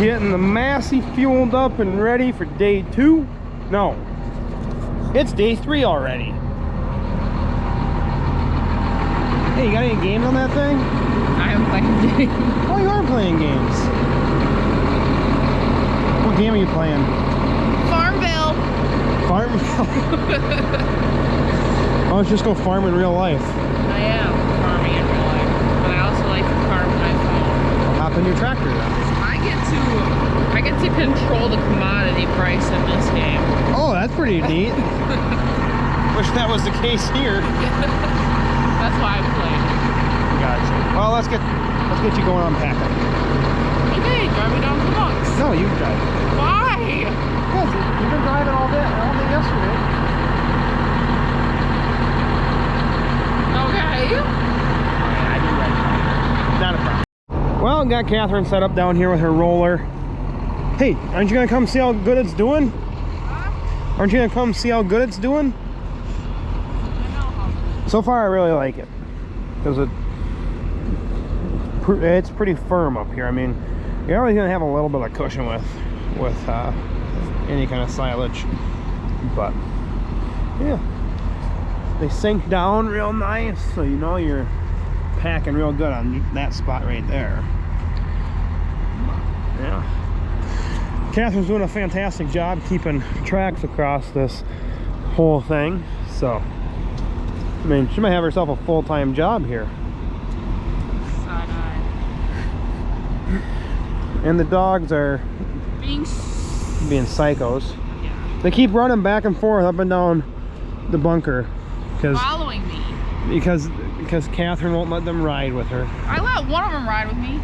Getting the Massey fueled up and ready for day 2. No, it's day 3 already. Hey, you got any games on that thing? I am playing games. Oh, you are playing games. What game are you playing? Farmville. Farmville? Oh, let's just go farm in real life. I am farming in real life, but I also like to farm on my phone. Hop in your tractor then. I get to control the commodity price in this game. Oh, that's pretty neat. Wish that was the case here. That's why I play. Gotcha. Well, let's get you going unpacking. Okay, drive me down to the box. No, you drive. Why? Because you've been driving all day yesterday. Okay. I do right. Not a problem. Well, got Catherine set up down here with her roller. Hey, aren't you gonna come see how good it's doing? Huh? Aren't you gonna come see how good it's doing? I know how. So far, I really like it because it's pretty firm up here. I mean, you're always gonna have a little bit of cushion with any kind of silage, but yeah, they sink down real nice, so you know you're packing real good on that spot right there. Yeah, Catherine's doing a fantastic job keeping tracks across this whole thing. So, I mean, she might have herself a full-time job here. Side-eye. And the dogs are being psychos. Yeah. They keep running back and forth up and down the bunker Following me. because Catherine won't let them ride with her. I let one of them ride with me.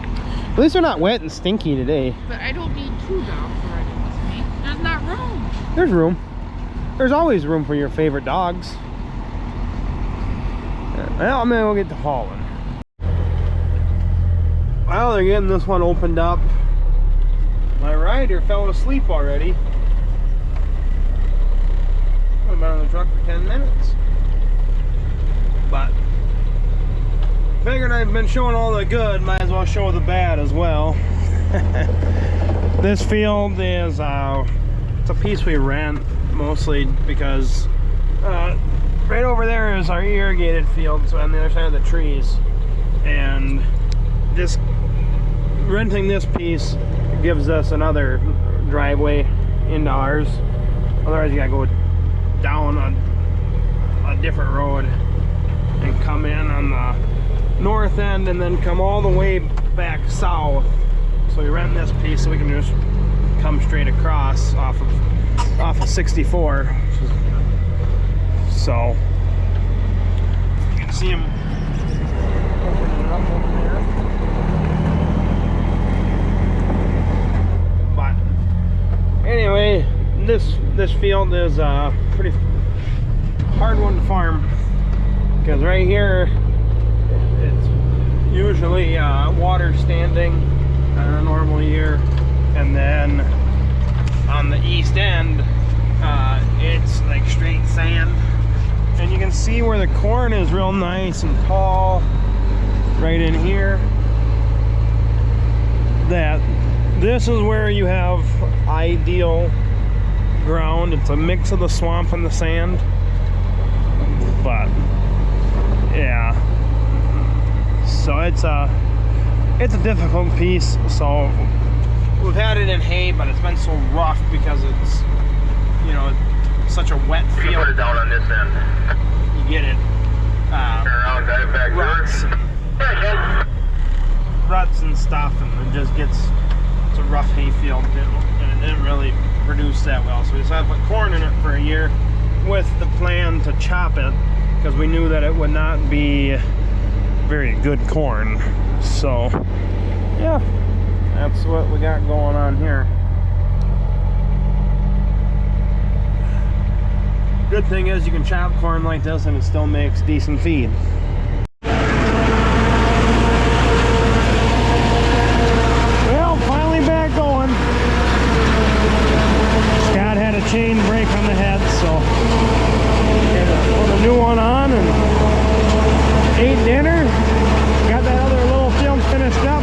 At least they're not wet and stinky today. But I don't need 2 dogs riding with me. There's not room. There's room. There's always room for your favorite dogs. Well, I'm gonna go get to hauling. Well, they're getting this one opened up. My rider fell asleep already. I've been on the truck for 10 minutes. But figured I've been showing all the good, might as well show the bad as well. This field is it's a piece we rent mostly because right over there is our irrigated field, so on the other side of the trees, and just renting this piece gives us another driveway into ours. Otherwise you gotta go down a different road and come in on the north end and then come all the way back south. So we rent this piece so we can just come straight across off of 64. So you can see them opening it up over there. But anyway, this field is a pretty hard one to farm because right here it's usually water standing on a normal year, and then on the east end it's like straight sand, and you can see where the corn is real nice and tall right in here. That this is where you have ideal ground. It's a mix of the swamp and the sand, but yeah, so it's a difficult piece. So we've had it in hay, but it's been so rough because it's, you know, it's such a wet field. You put it down on this end. You get it Around, drive back ruts and stuff, and it just gets, it's a rough hay field, and it didn't really produce that well. So we decided to put corn in it for a year with the plan to chop it, because we knew that it would not be very good corn. So yeah, that's what we got going on here. Good thing is you can chop corn like this and it still makes decent feed. Well, finally back going. Scott had a chain break on the head, so had to put a new one on and ate dinner. Got that other little field finished up.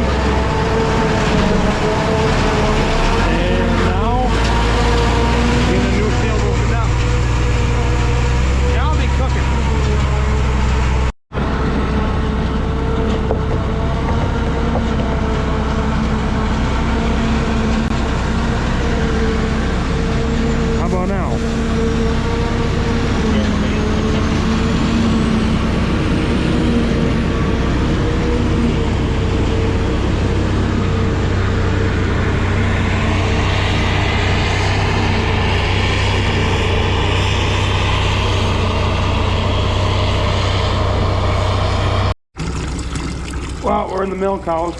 we're in the milk house.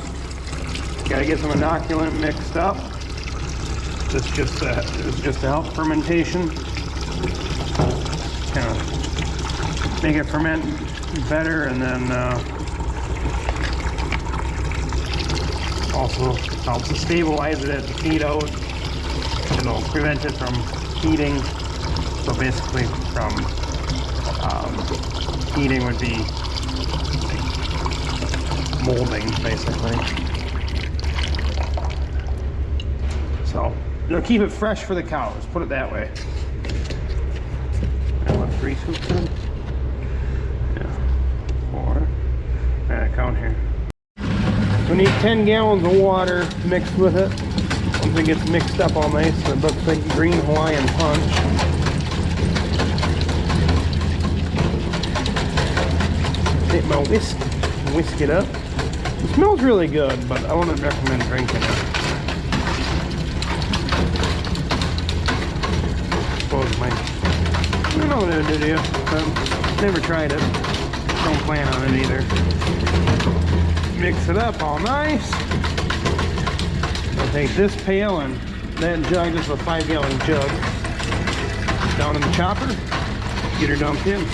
Gotta get some inoculant mixed up. This is just to help fermentation. Kind of make it ferment better, and then also helps to stabilize it as you feed out. It'll prevent it from heating. So basically, from heating would be like molding, basically. So it'll keep it fresh for the cows. Put it that way. I want 3 scoops in. Yeah, 4. I count here. So we need 10 gallons of water mixed with it. Once it gets mixed up all nice, it looks like green Hawaiian punch. Take my whisk it up. It smells really good, but I wouldn't recommend drinking it. I don't know what it would do. Never tried it. Don't plan on it either. Mix it up all nice. I'll take this pail and that jug, this is a 5-gallon jug, down in the chopper, get her dumped in.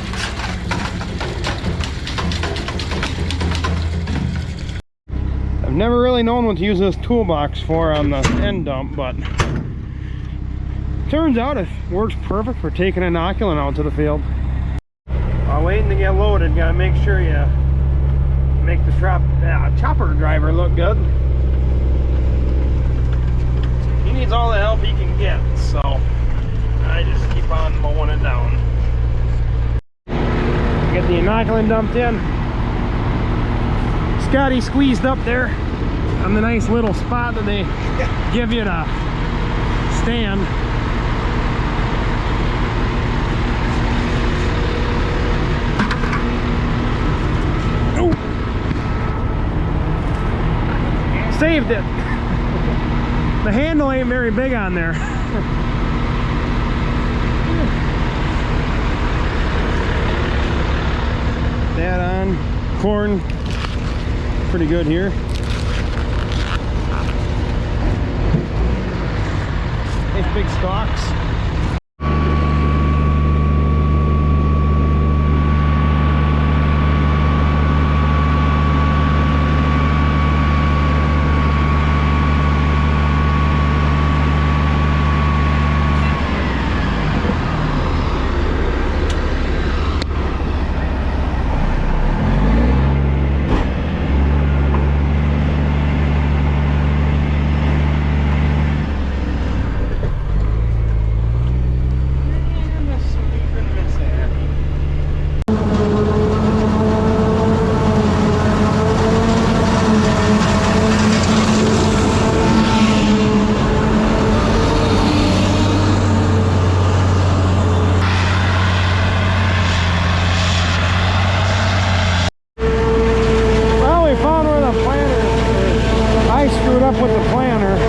I've never really known what to use this toolbox for on the end dump, but turns out it works perfect for taking inoculant out to the field. While waiting to get loaded, gotta make sure you make the chopper driver look good. He needs all the help he can get, so I just keep on mowing it down. Get the inoculant dumped in. Scotty squeezed up there on the nice little spot that they give you to stand. Oh! Saved it. The handle ain't very big on there. That on. Corn. Pretty good here. Nice big stalks. With the planner, I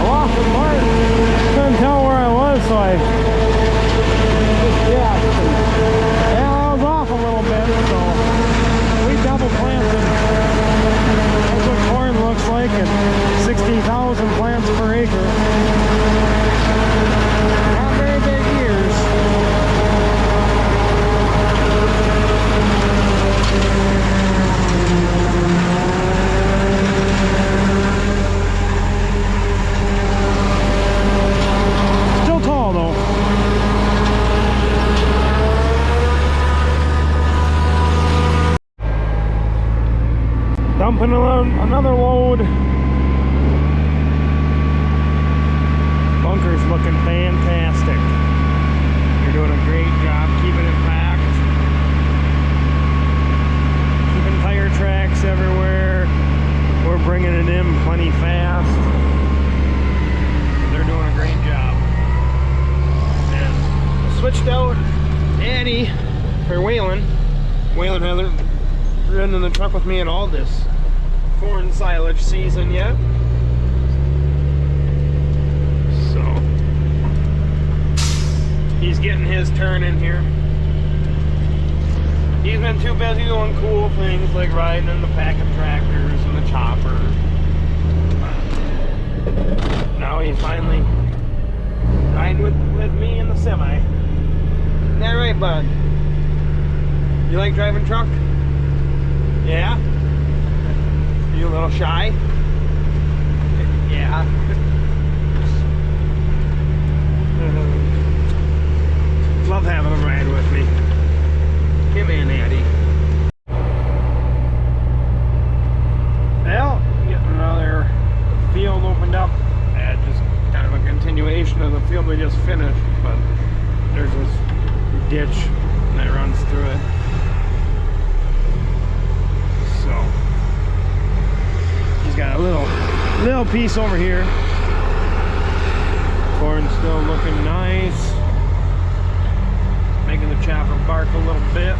lost the mark. Couldn't tell where I was, so I I was off a little bit. So we double planted. That's what corn looks like at 60,000 plants per acre. Not very big ears. Dumping another load. Bunker's looking fantastic. You're doing a great job keeping it packed. Keeping tire tracks everywhere. We're bringing it in plenty fast. They're doing a great job. And switched out Annie for Waylon. Waylon hasn't ridden in the truck with me at all this corn silage season yet. So he's getting his turn in here. He's been too busy doing cool things like riding in the pack of tractors and the chopper. Now he's finally riding with me in the semi. Isn't that right, bud? You like driving truck? Yeah? You a little shy? Yeah. Love having him ride with me. Him and Eddie. Well, getting another field opened up. Just kind of a continuation of the field we just finished, but there's this ditch that runs through it. So he's got a little piece over here. Corn's still looking nice. Making the chopper bark a little bit.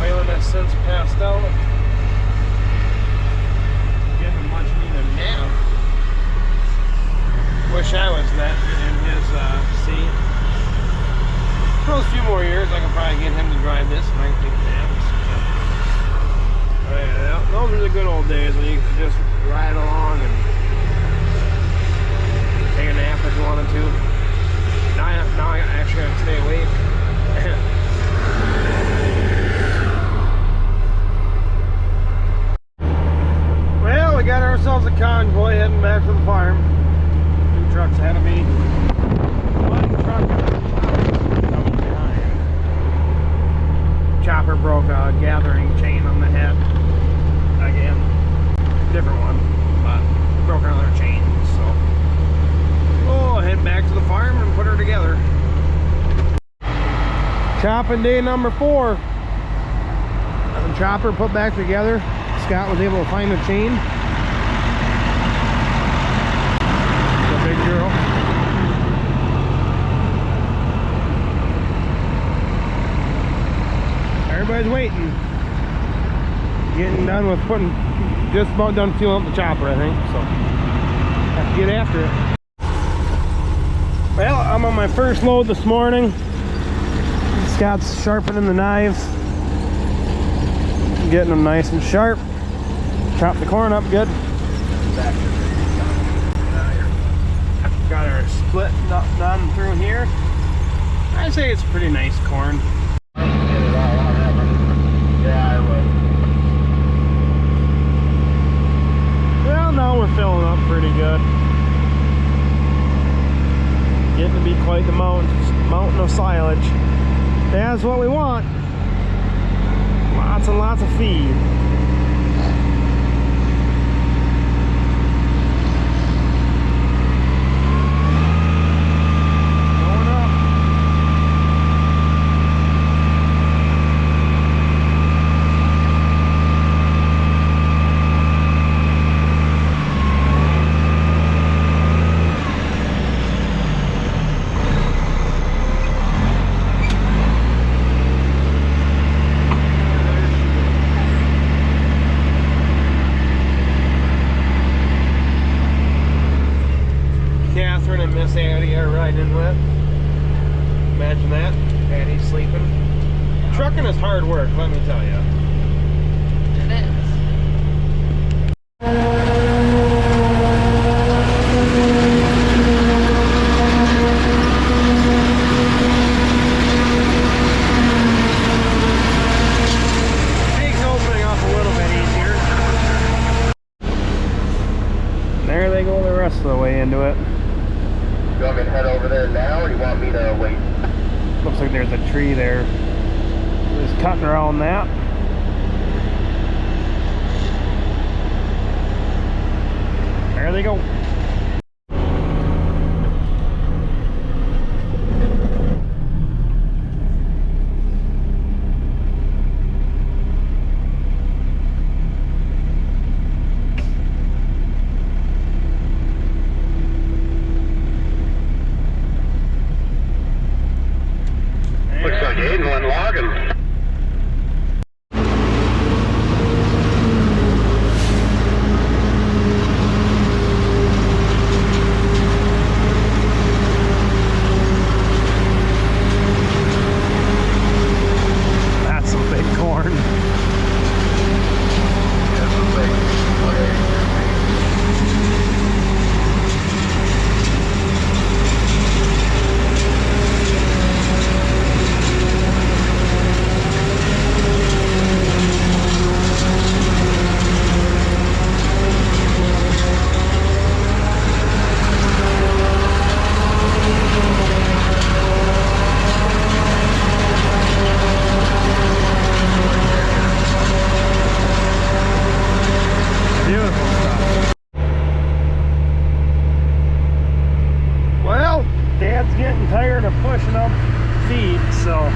Waylon has since passed out. Getting much needed nap. Wish I was that in his seat. For a few more years, I could probably get him to drive this and I can take naps. Yeah, those are the good old days when you could just ride along and take a nap if you wanted to. Now I actually gotta stay awake. Well, we got ourselves a convoy heading back to the farm. 2 trucks ahead of me. 1 truck coming behind. Chopper broke a gathering chain on the head. Again, different one, but broke another chain, so we'll head back to the farm and put her together. Chopping day number 4. The chopper put back together. Scott was able to find the chain. The big girl. Everybody's waiting. Getting done with putting, just about done fueling up the chopper, I think, so have to get after it. Well, I'm on my first load this morning. Scott's sharpening the knives, getting them nice and sharp. Chop the corn up good. Got our split done through here. I'd say it's pretty nice corn. Now we're filling up pretty good. Getting to be quite the mountain of silage. That's what we want. Lots and lots of feed. Going up. Miss Addie are riding with. Imagine that. Addie's sleeping. Trucking is hard work, let me tell you. It is. Makes opening up a little bit easier. There they go the rest of the way into it. You want me to head over there now, or you want me to wait? Looks like there's a tree there. Just cutting around that. There they go. Looks like Aiden went logging. Beautiful stuff. Well, Dad's getting tired of pushing up feet, so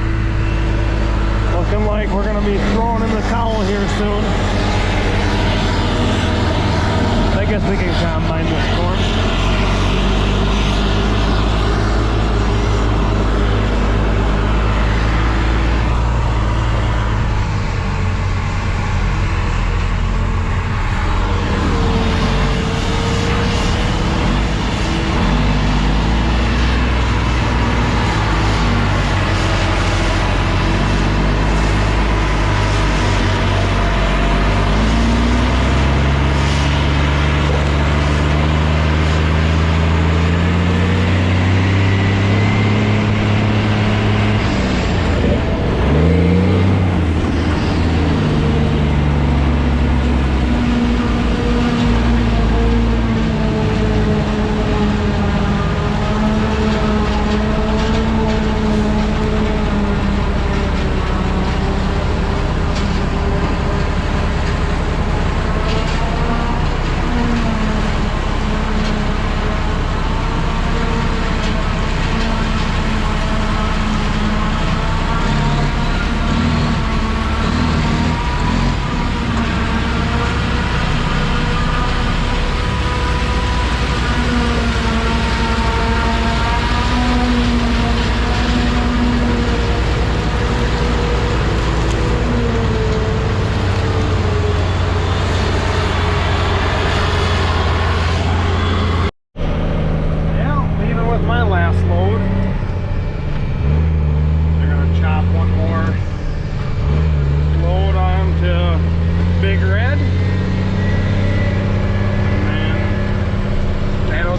looking like we're gonna be throwing in the towel here soon. I guess we can combine this corn.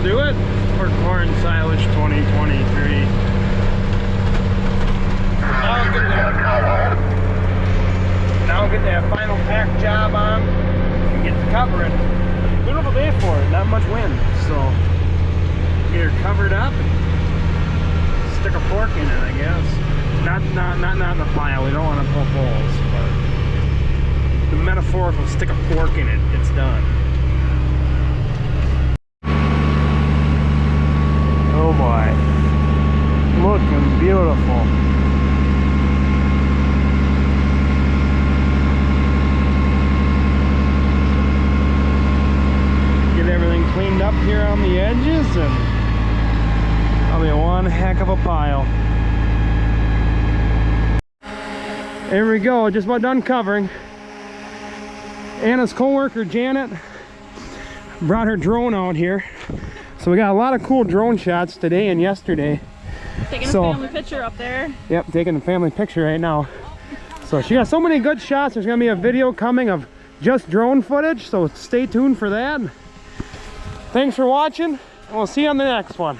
Do it for corn silage 2023. Now get that final pack job on and get the covering. Beautiful day for it, not much wind, so get her covered up and stick a fork in it, I guess. Not in the pile. We don't want to poke holes, but the metaphorical stick a fork in it. It's done. Oh boy, looking beautiful. Get everything cleaned up here on the edges and that'll be one heck of a pile. There we go, just about done covering. Anna's co-worker Janet brought her drone out here. So we got a lot of cool drone shots today and yesterday. Taking a family picture up there. Yep, taking a family picture right now. So she got so many good shots. There's gonna be a video coming of just drone footage, so stay tuned for that. Thanks for watching, and we'll see you on the next one.